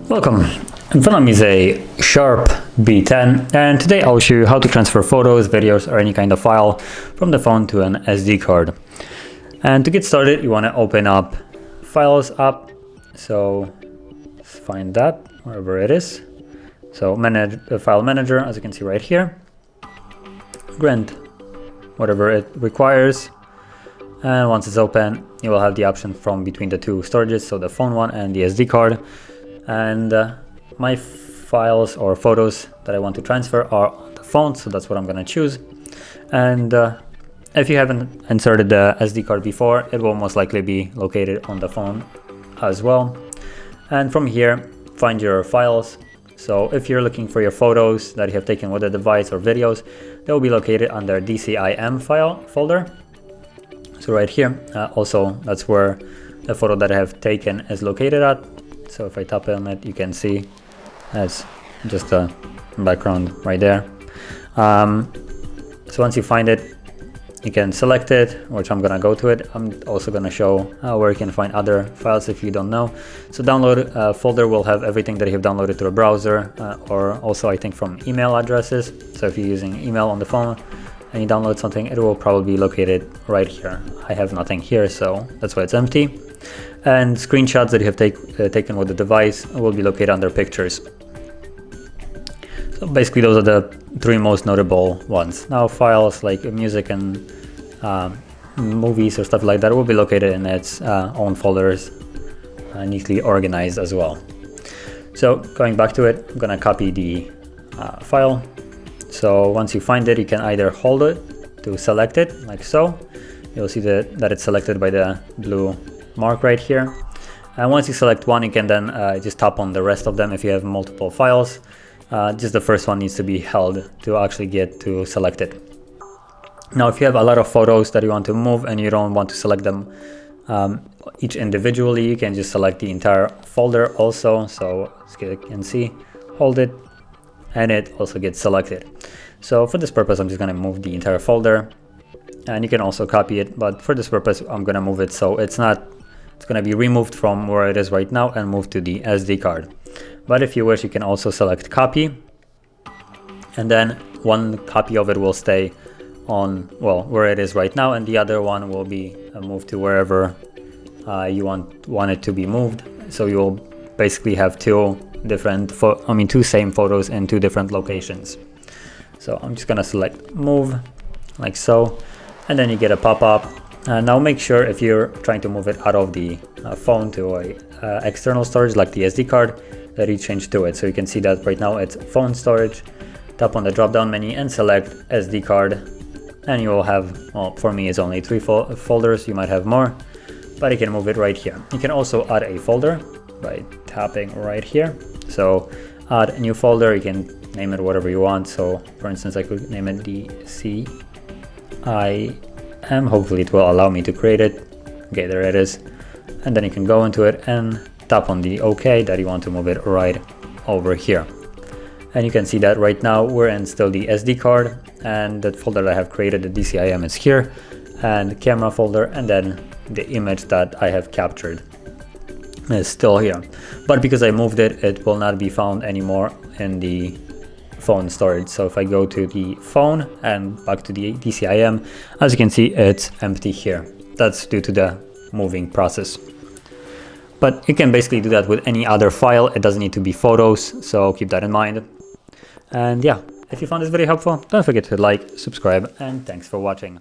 Welcome. In front of me is a SHARP B10, and today I'll show you how to transfer photos, videos, or any kind of file from the phone to an SD card. And to get started, you want to open up Files app. So let's find that wherever it is. So manage the file manager, as you can see right here. Grant whatever it requires. And once it's open, you will have the option from between the two storages, so the phone one and the SD card. And my files or photos that I want to transfer are on the phone, so that's what I'm going to choose. And if you haven't inserted the SD card before, it will most likely be located on the phone as well. And from here, find your files. So if you're looking for your photos that you have taken with the device or videos, they will be located under DCIM file folder. So right here, also that's where the photo that I have taken is located at. So if I tap on it, you can see it's just a background right there. So once you find it, you can select it, which I'm gonna go to it. I'm also gonna show where you can find other files if you don't know. So download folder will have everything that you have downloaded through a browser, or also I think from email addresses. So if you're using email on the phone and you download something, it will probably be located right here. I have nothing here, so that's why it's empty. And screenshots that you have taken with the device will be located under pictures. So basically those are the three most notable ones. Now files like music and movies or stuff like that will be located in its own folders, neatly organized as well. So going back to it, I'm gonna copy the file. So once you find it, you can either hold it to select it like so. You'll see that it's selected by the blue mark right here. And once you select one, you can then just tap on the rest of them if you have multiple files. Just the first one needs to be held to actually get to select it. Now if you have a lot of photos that you want to move and you don't want to select them each individually, you can just select the entire folder also. So as you can see, hold it and it also gets selected. So for this purpose, I'm just going to move the entire folder, and you can also copy it, but for this purpose I'm going to move it so it's going to be removed from where it is right now and moved to the SD card. But if you wish, you can also select copy, and then one copy of it will stay on, well, where it is right now, and the other one will be moved to wherever you want it to be moved. So you'll basically have two same photos in two different locations. So I'm just gonna select move like so, and then you get a pop-up. Now make sure if you're trying to move it out of the phone to a external storage like the SD card, that you change to it. So you can see that right now it's phone storage. Tap on the drop down menu and select SD card, and you will have, well, for me it's only 3 folders, you might have more, but you can move it right here. You can also add a folder by tapping right here. So add a new folder, you can name it whatever you want. So for instance, I could name it DCIM. Hopefully it will allow me to create it. Okay, there it is. And then you can go into it and tap on the OK that you want to move it right over here. And you can see that right now we're in still the SD card, and that folder that I have created, the DCIM, is here, and the camera folder, and then the image that I have captured is still here. But because I moved it, it will not be found anymore in the phone storage. So if I go to the phone and back to the DCIM, as you can see, it's empty here. That's due to the moving process. But you can basically do that with any other file. It doesn't need to be photos, so keep that in mind. And yeah, if you found this video helpful, don't forget to like, subscribe, and thanks for watching.